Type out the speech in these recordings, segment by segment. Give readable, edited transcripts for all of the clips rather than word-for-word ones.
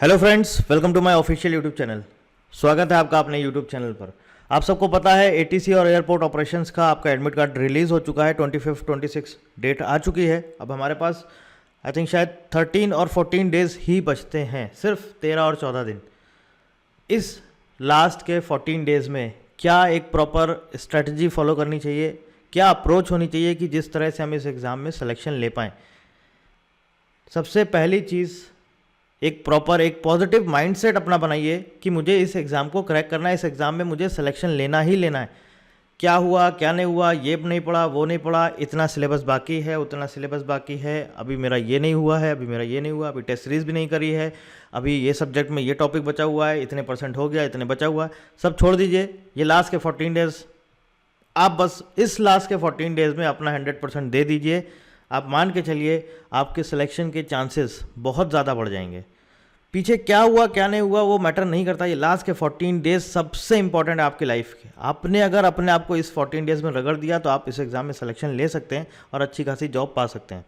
Hello friends, welcome to my official YouTube channel. स्वागत है आपका अपने यूट्यूब चैनल पर। आप सबको पता है एटीसी और एयरपोर्ट ऑपरेशंस का आपका एडमिट कार्ड रिलीज़ हो चुका है। 25 26 डेट आ चुकी है। अब हमारे पास आई थिंक शायद 13 और 14 डेज़ ही बचते हैं, सिर्फ 13 और 14 दिन। इस लास्ट के 14 डेज़ में क्या एक प्रॉपर स्ट्रेटजी फॉलो करनी चाहिए, क्या अप्रोच होनी चाहिए कि जिस तरह से हम इस एग्ज़ाम में सिलेक्शन ले पाएँ। सबसे पहली चीज़, एक प्रॉपर एक पॉजिटिव माइंडसेट अपना बनाइए कि मुझे इस एग्ज़ाम को क्रैक करना है, इस एग्ज़ाम में मुझे सिलेक्शन लेना ही लेना है। क्या हुआ क्या नहीं हुआ, ये नहीं पढ़ा वो नहीं पढ़ा, इतना सिलेबस बाकी है उतना सिलेबस बाकी है, अभी मेरा ये नहीं हुआ है, अभी मेरा ये नहीं हुआ, अभी टेस्ट सीरीज़ भी नहीं करी है, अभी ये सब्जेक्ट में ये टॉपिक बचा हुआ है, इतने % हो गया, इतने बचा हुआ है, सब छोड़ दीजिए। ये लास्ट के 14 डेज़, आप बस इस लास्ट के 14 डेज़ में अपना 100% दे दीजिए। आप मान के चलिए आपके सिलेक्शन के चांसेस बहुत ज़्यादा बढ़ जाएंगे। पीछे क्या हुआ क्या नहीं हुआ वो मैटर नहीं करता, ये लास्ट के 14 डेज़ सबसे इंपॉर्टेंट है आपकी लाइफ के। आपने अगर अपने आप को इस 14 डेज़ में रगड़ दिया तो आप इस एग्ज़ाम में सिलेक्शन ले सकते हैं और अच्छी खासी जॉब पा सकते हैं।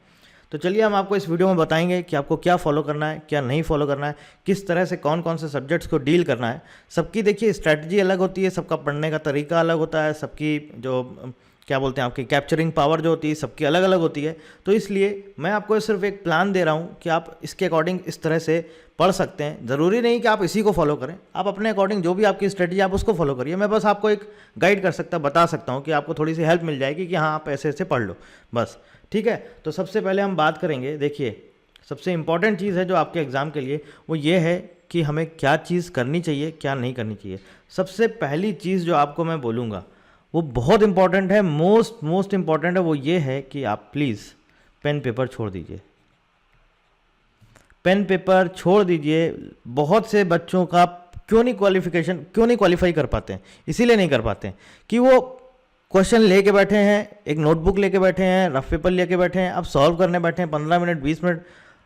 तो चलिए हम आपको इस वीडियो में बताएंगे कि आपको क्या फॉलो करना है, क्या नहीं फॉलो करना है, किस तरह से कौन कौन से सब्जेक्ट्स को डील करना है। सबकी देखिए स्ट्रैटेजी अलग होती है, सबका पढ़ने का तरीका अलग होता है, सबकी जो क्या बोलते हैं आपकी कैप्चरिंग पावर जो होती है सबकी अलग अलग होती है। तो इसलिए मैं आपको सिर्फ एक प्लान दे रहा हूँ कि आप इसके अकॉर्डिंग इस तरह से पढ़ सकते हैं। ज़रूरी नहीं कि आप इसी को फॉलो करें, आप अपने अकॉर्डिंग जो भी आपकी स्ट्रेटजी आप उसको फॉलो करिए। मैं बस आपको एक गाइड कर सकता बता सकता हूँ कि आपको थोड़ी सी हेल्प मिल जाएगी कि हाँ आप ऐसे ऐसे पढ़ लो बस, ठीक है। तो सबसे पहले हम बात करेंगे, देखिए सबसे इंपॉर्टेंट चीज़ है जो आपके एग्ज़ाम के लिए वो ये है कि हमें क्या चीज़ करनी चाहिए क्या नहीं करनी चाहिए। सबसे पहली चीज़ जो आपको मैं बोलूँगा वो बहुत इंपॉर्टेंट है, मोस्ट इंपॉर्टेंट है, वो ये है कि आप प्लीज़ पेन पेपर छोड़ दीजिए। पेन पेपर छोड़ दीजिए। बहुत से बच्चों का क्यों नहीं क्वालिफाई कर पाते हैं, इसीलिए नहीं कर पाते हैं कि वो क्वेश्चन लेके बैठे हैं, एक नोटबुक लेके बैठे हैं, रफ पेपर लेके बैठे हैं, अब सॉल्व करने बैठे हैं 15 मिनट 20 मिनट,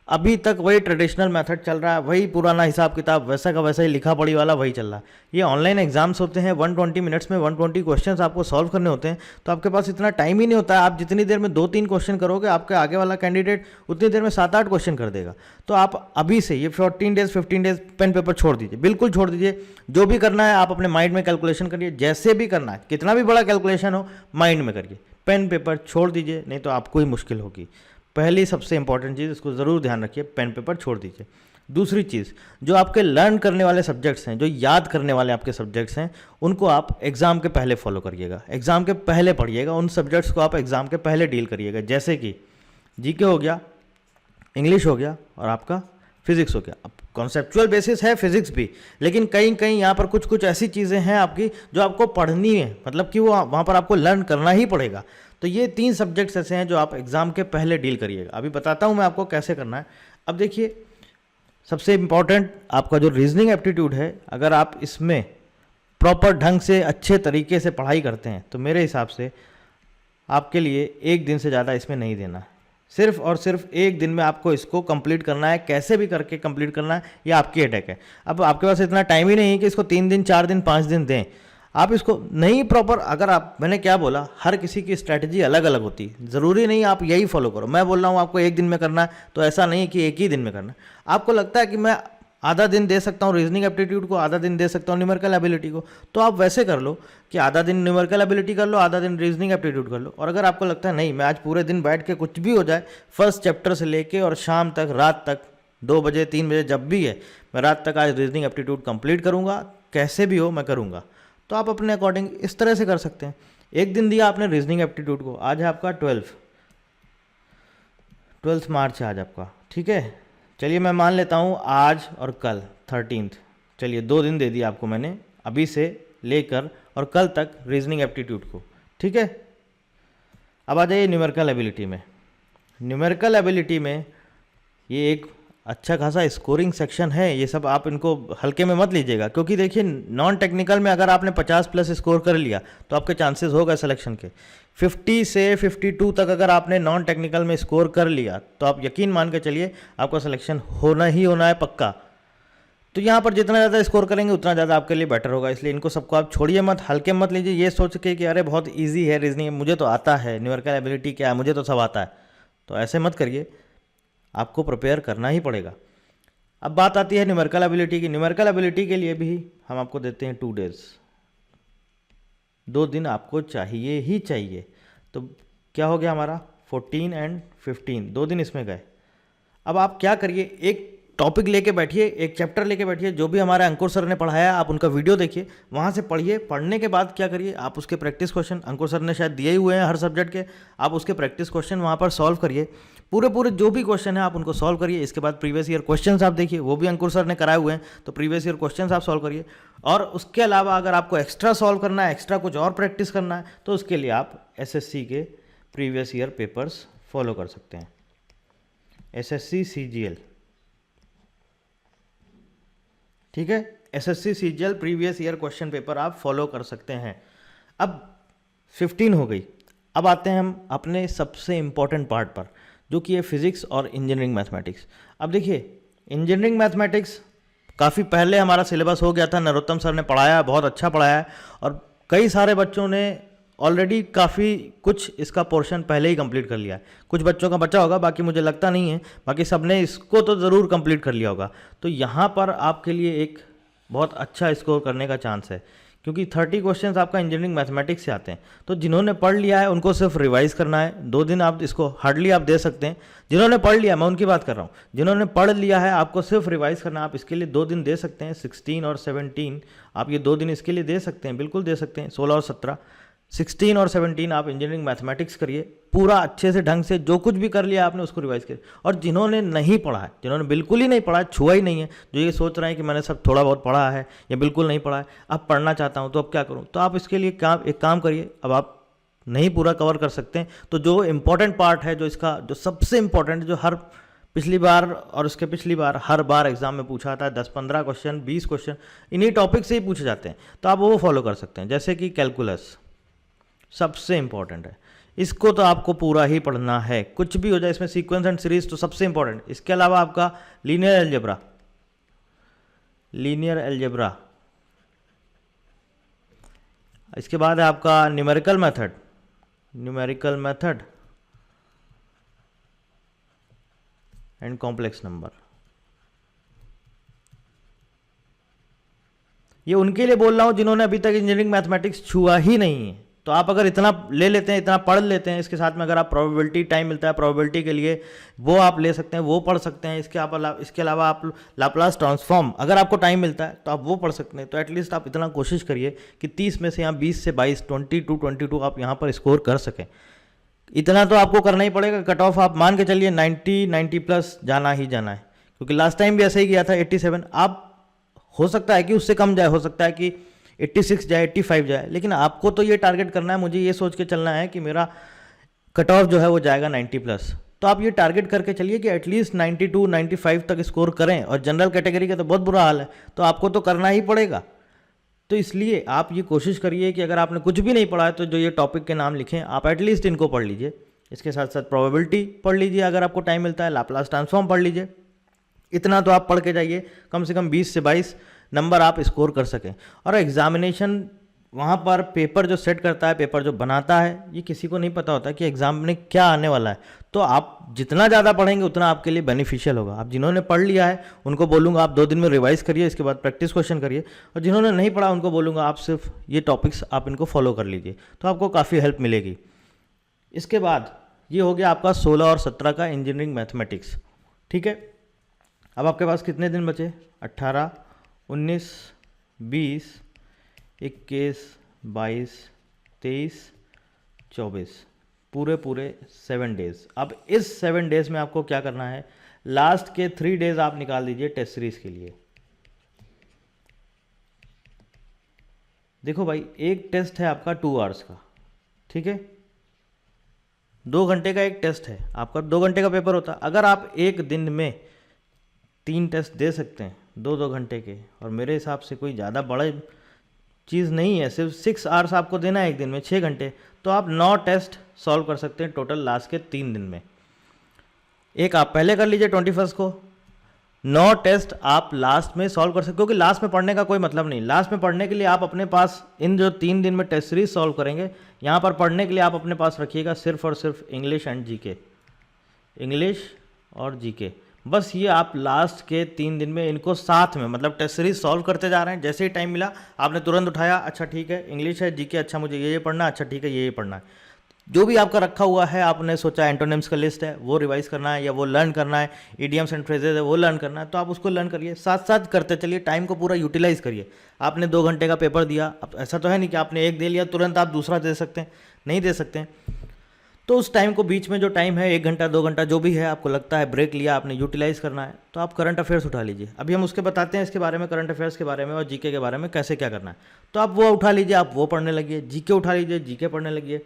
अभी तक वही ट्रेडिशनल मेथड चल रहा है, वही पुराना हिसाब किताब वैसा का वैसा ही लिखा पढ़ी वाला वही चल रहा है। ये ऑनलाइन एग्जाम्स होते हैं, 120 मिनट्स में 120 क्वेश्चंस आपको सॉल्व करने होते हैं, तो आपके पास इतना टाइम ही नहीं होता है। आप जितनी देर में 2-3 क्वेश्चन करोगे आपके आगे वाला कैंडिडेट उतनी देर में 7-8 क्वेश्चन कर देगा। तो आप अभी से ये 14 डेज 15 डेज पेन पेपर छोड़ दीजिए, बिल्कुल छोड़ दीजिए। जो भी करना है आप अपने माइंड में कैलकुलेशन करिए, जैसे भी करना है, कितना भी बड़ा कैलकुलेशन हो माइंड में करिए। पेन पेपर छोड़ दीजिए, नहीं तो आपको ही मुश्किल होगी। पहली सबसे इंपॉर्टेंट चीज़, इसको ज़रूर ध्यान रखिए, पेन पेपर छोड़ दीजिए। दूसरी चीज़, जो आपके लर्न करने वाले सब्जेक्ट्स हैं, जो याद करने वाले आपके सब्जेक्ट्स हैं, उनको आप एग्ज़ाम के पहले फॉलो करिएगा, एग्ज़ाम के पहले पढ़िएगा, उन सब्जेक्ट्स को आप एग्ज़ाम के पहले डील करिएगा। जैसे कि जीके हो गया, इंग्लिश हो गया और आपका फिजिक्स हो गया। अब कॉन्सेप्चुअल बेसिस है फिजिक्स भी, लेकिन कहीं कहीं यहाँ पर कुछ कुछ ऐसी चीज़ें हैं आपकी जो आपको पढ़नी है, मतलब कि वो वहाँ पर आपको लर्न करना ही पड़ेगा। तो ये 3 सब्जेक्ट्स ऐसे हैं जो आप एग्ज़ाम के पहले डील करिएगा। अभी बताता हूँ मैं आपको कैसे करना है। अब देखिए सबसे इम्पॉर्टेंट आपका जो रीजनिंग एप्टीट्यूड है, अगर आप इसमें प्रॉपर ढंग से अच्छे तरीके से पढ़ाई करते हैं तो मेरे हिसाब से आपके लिए 1 दिन से ज़्यादा इसमें नहीं देना है। सिर्फ और सिर्फ 1 दिन में आपको इसको कंप्लीट करना है, कैसे भी करके कंप्लीट करना है, ये आपकी अटैक है। अब आपके पास इतना टाइम ही नहीं है कि इसको 3 दिन 4 दिन 5 दिन दें। आप इसको नहीं प्रॉपर, अगर आप, मैंने क्या बोला, हर किसी की स्ट्रैटेजी अलग अलग होती है, ज़रूरी नहीं आप यही फॉलो करो। मैं बोल रहा हूँ आपको 1 दिन में करना है तो ऐसा नहीं कि 1 ही दिन में करना है। आपको लगता है कि मैं आधा दिन दे सकता हूँ रीजनिंग एप्टीट्यूड को, आधा दिन दे सकता हूँ न्यूमेरिकल एबिलिटी को, तो आप वैसे कर लो कि आधा दिन न्यूमेरिकल एबिलिटी कर लो, आधा दिन रीजनिंग एप्टीट्यूड कर लो। और अगर आपको लगता है नहीं मैं आज पूरे दिन बैठ के कुछ भी हो जाए, फर्स्ट चैप्टर से लेके और शाम तक, रात तक 2 बजे 3 बजे जब भी है, मैं रात तक आज रीजनिंग एप्टीट्यूड कंप्लीट करूँगा, कैसे भी हो मैं करूँगा, तो आप अपने अकॉर्डिंग इस तरह से कर सकते हैं। 1 दिन दिया आपने रीजनिंग एप्टीट्यूड को, आज है आपका 12 मार्च है आज आपका, ठीक है। चलिए मैं मान लेता हूँ आज और कल 13, चलिए 2 दिन दे दिया आपको मैंने, अभी से लेकर और कल तक रीजनिंग एप्टीट्यूड को, ठीक है। अब आ जाइए न्यूमेरिकल एबिलिटी में। न्यूमेरिकल एबिलिटी में ये एक अच्छा खासा स्कोरिंग सेक्शन है, ये सब आप इनको हल्के में मत लीजिएगा, क्योंकि देखिए नॉन टेक्निकल में अगर आपने 50+ स्कोर कर लिया तो आपके चांसेस होगा सिलेक्शन के। 50 से 52 तक अगर आपने नॉन टेक्निकल में स्कोर कर लिया तो आप यकीन मान के चलिए आपका सिलेक्शन होना ही होना है पक्का। तो यहाँ पर जितना ज़्यादा स्कोर करेंगे उतना ज़्यादा आपके लिए बेटर होगा, इसलिए इनको सबको आप छोड़िए मत, हल्के मत लीजिए ये सोच के कि अरे बहुत ईजी है रीजनिंग, मुझे तो आता है, न्यूमेरिकल एबिलिटी क्या है, मुझे तो सब आता है। तो ऐसे मत करिए, आपको प्रिपेयर करना ही पड़ेगा। अब बात आती है न्यूमेरिकल एबिलिटी की। न्यूमेरिकल एबिलिटी के लिए भी हम आपको देते हैं 2 डेज, 2 दिन आपको चाहिए ही चाहिए। तो क्या हो गया हमारा 14 एंड 15, 2 दिन इसमें गए। अब आप क्या करिए, एक टॉपिक लेके बैठिए, एक चैप्टर लेके बैठिए, जो भी हमारे अंकुर सर ने पढ़ाया आप उनका वीडियो देखिए, वहाँ से पढ़िए। पढ़ने के बाद क्या करिए, आप उसके प्रैक्टिस क्वेश्चन, अंकुर सर ने शायद दिए ही हुए हैं हर सब्जेक्ट के, आप उसके प्रैक्टिस क्वेश्चन वहाँ पर सॉल्व करिए। पूरे जो भी क्वेश्चन है आप उनको सॉल्व करिए। इसके बाद प्रीवियस ईयर क्वेश्चन आप देखिए, वो भी अंकुर सर ने कराए हुए हैं, तो प्रीवियस ईयर क्वेश्चन आप सॉल्व करिए। और उसके अलावा अगर आपको एक्स्ट्रा सॉल्व करना है, एक्स्ट्रा कुछ और प्रैक्टिस करना है, तो उसके लिए आप SSC के प्रीवियस ईयर पेपर्स फॉलो कर सकते हैं। SSC CGL, ठीक है, SSC CGL previous year question paper आप फॉलो कर सकते हैं। अब 15 हो गई। अब आते हैं हम अपने सबसे इम्पॉर्टेंट पार्ट पर, जो कि है फिजिक्स और इंजीनियरिंग मैथमेटिक्स। अब देखिए, इंजीनियरिंग मैथमेटिक्स काफ़ी पहले हमारा सिलेबस हो गया था, नरोत्तम सर ने पढ़ाया, बहुत अच्छा पढ़ाया है, और कई सारे बच्चों ने ऑलरेडी काफ़ी कुछ इसका पोर्शन पहले ही कंप्लीट कर लिया है। कुछ बच्चों का बचा होगा, बाकी मुझे लगता नहीं है, बाकी सब ने इसको तो ज़रूर कंप्लीट कर लिया होगा। तो यहाँ पर आपके लिए एक बहुत अच्छा स्कोर करने का चांस है, क्योंकि 30 क्वेश्चंस आपका इंजीनियरिंग मैथमेटिक्स से आते हैं। तो जिन्होंने पढ़ लिया है उनको सिर्फ रिवाइज करना है, 2 दिन आप इसको हार्डली आप दे सकते हैं। जिन्होंने पढ़ लिया, मैं उनकी बात कर रहा हूँ, जिन्होंने पढ़ लिया है आपको सिर्फ रिवाइज करना है। आप इसके लिए 2 दिन दे सकते हैं, 16 और 17 आप ये 2 दिन इसके लिए दे सकते हैं, बिल्कुल दे सकते हैं। 16 और 17, 16 और 17 आप इंजीनियरिंग मैथमेटिक्स करिए पूरा अच्छे से ढंग से, जो कुछ भी कर लिया आपने उसको रिवाइज करिए। और जिन्होंने नहीं पढ़ा है, जिन्होंने बिल्कुल ही नहीं पढ़ा है, छुआ ही नहीं है, जो ये सोच रहे हैं कि मैंने सब थोड़ा बहुत पढ़ा है या बिल्कुल नहीं पढ़ा है, अब पढ़ना चाहता हूँ तो अब क्या करूँ, तो आप इसके लिए एक काम करिए। अब आप नहीं पूरा कवर कर सकते हैं तो जो इम्पोर्टेंट पार्ट है, जो इसका जो सबसे इम्पोर्टेंट, जो हर पिछली बार और उसके पिछली बार हर बार एग्जाम में पूछा था, 10-15 क्वेश्चन, 20 क्वेश्चन इन्हीं टॉपिक से ही पूछे जाते हैं, तो आप वो फॉलो कर सकते हैं। जैसे कि कैलकुलस सबसे इंपॉर्टेंट है, इसको तो आपको पूरा ही पढ़ना है, कुछ भी हो जाए इसमें, सीक्वेंस एंड सीरीज तो सबसे इंपॉर्टेंट। इसके अलावा आपका लीनियर अलजेब्रा, इसके बाद है आपका numerical method and complex number. ये उनके लिए बोल रहा हूं जिन्होंने अभी तक इंजीनियरिंग मैथमेटिक्स छुआ ही नहीं है। तो आप अगर इतना ले लेते हैं, इतना पढ़ लेते हैं, इसके साथ में अगर आप प्रोबेबिलिटी टाइम मिलता है प्रोबेबिलिटी के लिए, वो आप ले सकते हैं, वो पढ़ सकते हैं। इसके अलावा आप लाप्लास ट्रांसफॉर्म अगर आपको टाइम मिलता है तो आप वो पढ़ सकते हैं। तो एटलीस्ट आप इतना कोशिश करिए कि 30 में से यहाँ 20 से 22, 22 आप यहाँ पर स्कोर कर सकें। इतना तो आपको करना ही पड़ेगा। कट ऑफ आप मान के चलिए 90 प्लस जाना ही जाना है, क्योंकि लास्ट टाइम भी ऐसे ही गया था 87। आप हो सकता है कि उससे कम जाए, हो सकता है कि 86 जाए, 85 जाए, लेकिन आपको तो ये टारगेट करना है, मुझे ये सोच के चलना है कि मेरा कट ऑफ जो है वो जाएगा 90 प्लस। तो आप ये टारगेट करके चलिए कि एटलीस्ट 92, 95 तक स्कोर करें। और जनरल कैटेगरी का तो बहुत बुरा हाल है, तो आपको तो करना ही पड़ेगा। तो इसलिए आप ये कोशिश करिए कि अगर आपने कुछ भी नहीं पढ़ा है तो जो ये टॉपिक के नाम लिखे आप एटलीस्ट इनको पढ़ लीजिए। इसके साथ साथ प्रोबेबिलिटी पढ़ लीजिए अगर आपको टाइम मिलता है, लाप्लास ट्रांसफॉर्म पढ़ लीजिए। इतना तो आप पढ़ के जाइए, कम से कम 20 से 22 नंबर आप स्कोर कर सकें। और एग्जामिनेशन वहाँ पर पेपर जो सेट करता है, पेपर जो बनाता है, ये किसी को नहीं पता होता कि एग्जाम में क्या आने वाला है। तो आप जितना ज़्यादा पढ़ेंगे उतना आपके लिए बेनिफिशियल होगा। आप जिन्होंने पढ़ लिया है उनको बोलूँगा आप 2 दिन में रिवाइज करिए, इसके बाद प्रैक्टिस क्वेश्चन करिए। और जिन्होंने नहीं पढ़ा उनको बोलूँगा आप सिर्फ ये टॉपिक्स आप इनको फॉलो कर लीजिए, तो आपको काफ़ी हेल्प मिलेगी। इसके बाद ये हो गया आपका 16 और 17 का इंजीनियरिंग मैथमेटिक्स, ठीक है। अब आपके पास कितने दिन बचे? 18, 19, 20, 21, 22, 23, 24, पूरे 7 डेज। अब इस 7 डेज में आपको क्या करना है, लास्ट के 3 डेज आप निकाल दीजिए टेस्ट सीरीज के लिए। देखो भाई, एक टेस्ट है आपका 2 आवर्स का, ठीक है, 2 घंटे का एक टेस्ट है आपका, 2 घंटे का पेपर होता है। अगर आप एक दिन में 3 टेस्ट दे सकते हैं 2-2 घंटे के, और मेरे हिसाब से कोई ज़्यादा बड़ा चीज़ नहीं है, सिर्फ 6 आवर्स आपको देना है एक दिन में, 6 घंटे, तो आप 9 टेस्ट सॉल्व कर सकते हैं टोटल लास्ट के 3 दिन में। एक आप पहले कर लीजिए 21 को, 9 टेस्ट आप लास्ट में सॉल्व कर सकते हो, क्योंकि लास्ट में पढ़ने का कोई मतलब नहीं। लास्ट में पढ़ने के लिए आप अपने पास इन जो 3 दिन में टेस्ट सीरीज सॉल्व करेंगे, यहाँ पर पढ़ने के लिए आप अपने पास रखिएगा सिर्फ और सिर्फ इंग्लिश एंड जीके, इंग्लिश और जीके। बस ये आप लास्ट के 3 दिन में इनको साथ में मतलब टेस्ट सीरीज सॉल्व करते जा रहे हैं। जैसे ही टाइम मिला आपने तुरंत उठाया, अच्छा ठीक है इंग्लिश है, जीके, अच्छा मुझे ये पढ़ना है, अच्छा ठीक है ये पढ़ना है। जो भी आपका रखा हुआ है, आपने सोचा एंटोनिम्स का लिस्ट है वो रिवाइज करना है या वो लर्न करना है, इडियम्स एंड फ्रेजेज है वो लर्न करना है, तो आप उसको लर्न करिए, साथ साथ करते चलिए, टाइम को पूरा यूटिलाइज करिए। आपने 2 घंटे का पेपर दिया, अब ऐसा तो है नहीं कि आपने एक दे लिया तुरंत आप दूसरा दे सकते हैं, नहीं दे सकते हैं। तो उस टाइम को बीच में जो टाइम है 1 घंटा 2 घंटा जो भी है आपको लगता है ब्रेक लिया आपने, यूटिलाइज करना है, तो आप करंट अफेयर्स उठा लीजिए। अभी हम उसके बताते हैं इसके बारे में, करंट अफेयर्स के बारे में और जीके के बारे में कैसे क्या करना है। तो आप वो उठा लीजिए, आप वो पढ़ने लगिए, जीके उठा लीजिए, जीके पढ़ने लगिए,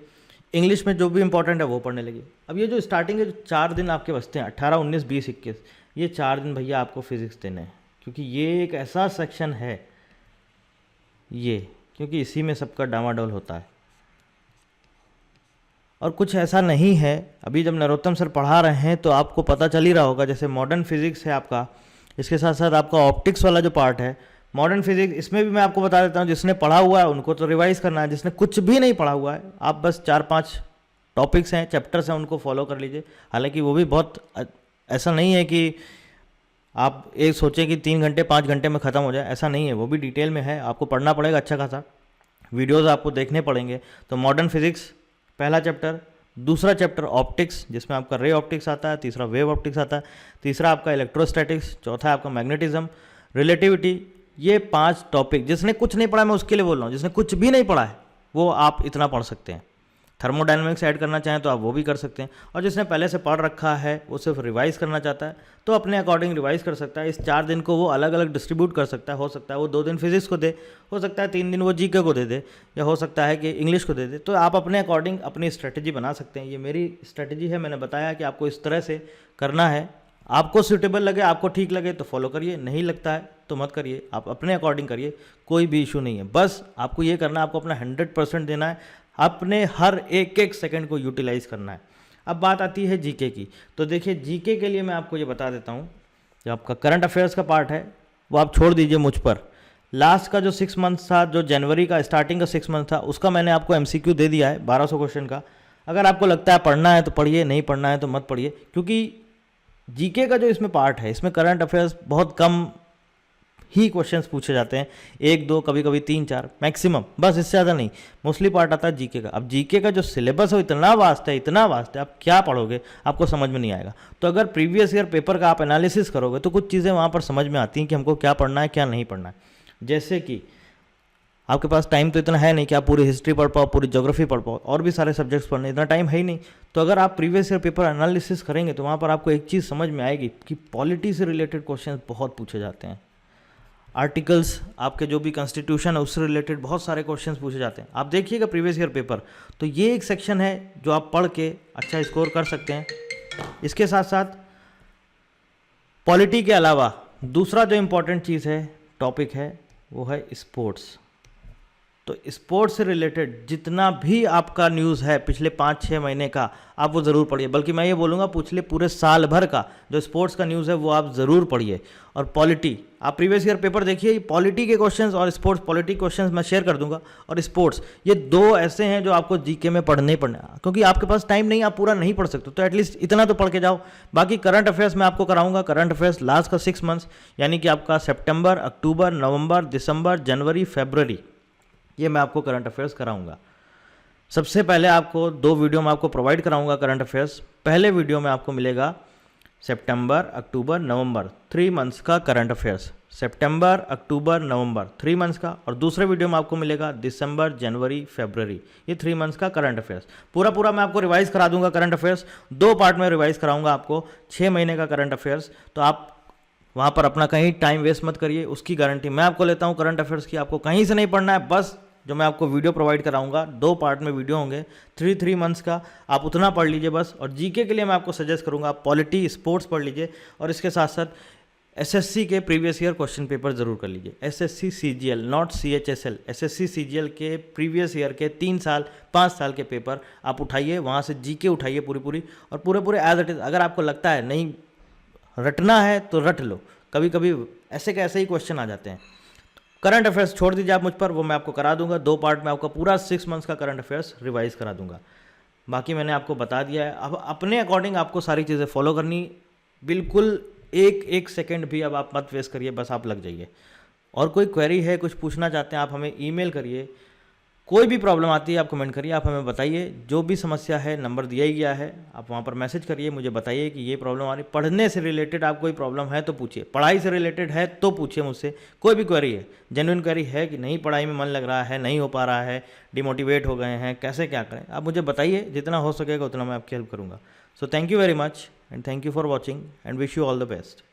इंग्लिश में जो भी इंपॉर्टेंट है वो पढ़ने लगिए। अब ये जो स्टार्टिंग के जो 4 दिन आपके बचते हैं 18, 19, 20, 21, ये 4 दिन भैया आपको फिजिक्स देने हैं, क्योंकि ये एक ऐसा सेक्शन है ये, क्योंकि इसी में सबका डामाडोल होता है। और कुछ ऐसा नहीं है, अभी जब नरोत्तम सर पढ़ा रहे हैं तो आपको पता चल ही रहा होगा, जैसे मॉडर्न फिजिक्स है आपका, इसके साथ साथ आपका ऑप्टिक्स वाला जो पार्ट है मॉडर्न फिजिक्स, इसमें भी मैं आपको बता देता हूँ, जिसने पढ़ा हुआ है उनको तो रिवाइज करना है, जिसने कुछ भी नहीं पढ़ा हुआ है आप बस 4-5 टॉपिक्स हैं, चैप्टर्स हैं, उनको फॉलो कर लीजिए। हालांकि वो भी बहुत ऐसा नहीं है कि आप एक सोचें कि 3 घंटे 5 घंटे में ख़त्म हो जाए, ऐसा नहीं है, वो भी डिटेल में है, आपको पढ़ना पड़ेगा अच्छा खासा, वीडियोज़ आपको देखने पड़ेंगे। तो मॉडर्न फिजिक्स पहला चैप्टर, दूसरा चैप्टर ऑप्टिक्स जिसमें आपका रे ऑप्टिक्स आता है, तीसरा वेव ऑप्टिक्स आता है, तीसरा आपका इलेक्ट्रोस्टैटिक्स, चौथा आपका मैग्नेटिज्म, रिलेटिविटी। ये 5 टॉपिक, जिसने कुछ नहीं पढ़ा मैं उसके लिए बोल रहा हूँ, जिसने कुछ भी नहीं पढ़ा है वो आप इतना पढ़ सकते हैं। थर्मोडायनेमिक्स ऐड करना चाहें तो आप वो भी कर सकते हैं, और जिसने पहले से पढ़ रखा है वो सिर्फ रिवाइज करना चाहता है तो अपने अकॉर्डिंग रिवाइज कर सकता है। इस 4 दिन को वो अलग अलग डिस्ट्रीब्यूट कर सकता है, हो सकता है वो 2 दिन फिजिक्स को दे, हो सकता है 3 दिन वो जीके को दे दे, या हो सकता है कि इंग्लिश को दे दे। तो आप अपने अकॉर्डिंग अपनी स्ट्रेटजी बना सकते हैं। ये मेरी स्ट्रेटजी है, मैंने बताया कि आपको इस तरह से करना है, आपको सूटेबल लगे, आपको ठीक लगे तो फॉलो करिए, नहीं लगता है तो मत करिए, आप अपने अकॉर्डिंग करिए, कोई भी इशू नहीं है। बस आपको ये करना है, आपको अपना 100% देना है, अपने हर एक एक सेकंड को यूटिलाइज करना है। अब बात आती है जीके की, तो देखिए जीके के लिए मैं आपको ये बता देता हूँ, जो आपका करंट अफेयर्स का पार्ट है वो आप छोड़ दीजिए मुझ पर। लास्ट का जो 6 मंथ था, जो जनवरी का स्टार्टिंग का 6 मंथ था, उसका मैंने आपको एमसीक्यू दे दिया है 1200 क्वेश्चन का। अगर आपको लगता है पढ़ना है तो पढ़िए, नहीं पढ़ना है तो मत पढ़िए, क्योंकि जीके का जो इसमें पार्ट है इसमें करंट अफेयर्स बहुत कम ही क्वेश्चंस पूछे जाते हैं, 1-2 कभी कभी 3-4 मैक्सिमम, बस इससे ज़्यादा नहीं। मोस्टली पार्ट आता है जीके का। अब जीके का जो सिलेबस है इतना वास्ट है, इतना वास्ट है, आप क्या पढ़ोगे आपको समझ में नहीं आएगा। तो अगर प्रीवियस ईयर पेपर का आप एनालिसिस करोगे तो कुछ चीज़ें वहाँ पर समझ में आती हैं कि हमको क्या पढ़ना है क्या नहीं पढ़ना है। जैसे कि आपके पास टाइम तो इतना है नहीं कि आप पूरी हिस्ट्री पढ़ पाओ, पूरी ज्योग्राफी पढ़ पाओ, और भी सारे सब्जेक्ट्स पढ़ने, इतना टाइम है ही नहीं। तो अगर आप प्रीवियस ईयर पेपर एनालिसिस करेंगे तो वहाँ पर आपको एक चीज़ समझ में आएगी कि पॉलिटी से रिलेटेड क्वेश्चन बहुत पूछे जाते हैं, आर्टिकल्स आपके जो भी कॉन्स्टिट्यूशन है उससे रिलेटेड बहुत सारे क्वेश्चंस पूछे जाते हैं। आप देखिएगा प्रीवियस ईयर पेपर, तो ये एक सेक्शन है जो आप पढ़ के अच्छा स्कोर कर सकते हैं। इसके साथ साथ पॉलिटी के अलावा दूसरा जो इम्पोर्टेंट चीज़ है, टॉपिक है, वो है स्पोर्ट्स। तो स्पोर्ट्स से रिलेटेड जितना भी आपका न्यूज़ है पिछले 5-6 महीने का, आप वो ज़रूर पढ़िए। बल्कि मैं ये बोलूँगा पिछले पूरे साल भर का जो स्पोर्ट्स का न्यूज़ है वो आप ज़रूर पढ़िए। और पॉलिटी, आप प्रीवियस ईयर पेपर देखिए, पॉलिटी के क्वेश्चंस और स्पोर्ट्स, पॉलिटी क्वेश्चंस मैं शेयर कर दूंगा, और स्पोर्ट्स, ये 2 ऐसे हैं जो आपको जीके में पढ़ने ही पढ़ना, क्योंकि आपके पास टाइम नहीं, आप पूरा नहीं पढ़ सकते, तो एटलीस्ट इतना तो पढ़ के जाओ। बाकी करंट अफेयर्स मैं आपको कराऊंगा, करंट अफेयर्स लास्ट का 6 मंथ्स, यानी कि आपका सितंबर, अक्टूबर, नवंबर, दिसंबर, जनवरी, फरवरी, ये मैं आपको करंट अफेयर्स कराऊंगा। सबसे पहले आपको 2 वीडियो में आपको प्रोवाइड कराऊंगा करंट अफेयर्स। पहले वीडियो में आपको मिलेगा सितंबर, अक्टूबर, नवंबर, 3 मंथ्स का करंट अफेयर्स, सितंबर, अक्टूबर, नवंबर 3 मंथ्स का, और दूसरे वीडियो में आपको मिलेगा दिसंबर, जनवरी, फरवरी, ये 3 मंथ्स का करंट अफेयर्स। पूरा मैं आपको रिवाइज करा दूंगा करंट अफेयर्स, 2 पार्ट में रिवाइज कराऊंगा आपको, 6 महीने का करंट अफेयर्स। तो आप वहाँ पर अपना कहीं टाइम वेस्ट मत करिए, उसकी गारंटी मैं आपको लेता हूँ करंट अफेयर्स की। आपको कहीं से नहीं पढ़ना है, बस जो मैं आपको वीडियो प्रोवाइड कराऊंगा, 2 पार्ट में वीडियो होंगे, 3 मंथ्स का, आप उतना पढ़ लीजिए बस। और जीके के लिए मैं आपको सजेस्ट करूंगा आप पॉलिटी, स्पोर्ट्स पढ़ लीजिए, और इसके साथ साथ एसएससी के प्रीवियस ईयर क्वेश्चन पेपर जरूर कर लीजिए। SSC CGL, not CHSL, SSC CGL के प्रीवियस ईयर के 3 साल 5 साल के पेपर आप उठाइए, वहाँ से जीके उठाइए पूरी, और पूरे एज इट इज। अगर आपको लगता है नहीं रटना है तो रट लो, कभी कभी ऐसे के ऐसे ही क्वेश्चन आ जाते हैं। करंट अफेयर्स छोड़ दीजिए आप मुझ पर, वो मैं आपको करा दूंगा, 2 पार्ट में आपका पूरा 6 मंथ्स का करंट अफेयर्स रिवाइज करा दूंगा। बाकी मैंने आपको बता दिया है, अब अपने अकॉर्डिंग आपको सारी चीज़ें फॉलो करनी, बिल्कुल एक एक सेकंड भी अब आप मत वेस्ट करिए, बस आप लग जाइए। और कोई क्वेरी है, कुछ पूछना चाहते हैं आप, हमें ईमेल करिए। कोई भी प्रॉब्लम आती है आप कमेंट करिए, आप हमें बताइए। जो भी समस्या है नंबर दिया ही गया है, आप वहाँ पर मैसेज करिए, मुझे बताइए कि ये प्रॉब्लम आ रही। पढ़ने से रिलेटेड आप कोई प्रॉब्लम है तो पूछिए, पढ़ाई से रिलेटेड है तो पूछिए मुझसे। कोई भी क्वेरी है, जेन्युइन क्वेरी है कि नहीं पढ़ाई में मन लग रहा है, नहीं हो पा रहा है, डिमोटिवेट हो गए हैं, कैसे क्या करें, आप मुझे बताइए। जितना हो सकेगा उतना मैं आपकी हेल्प करूँगा। So thank you very much and thank you for watching and wish you all the best.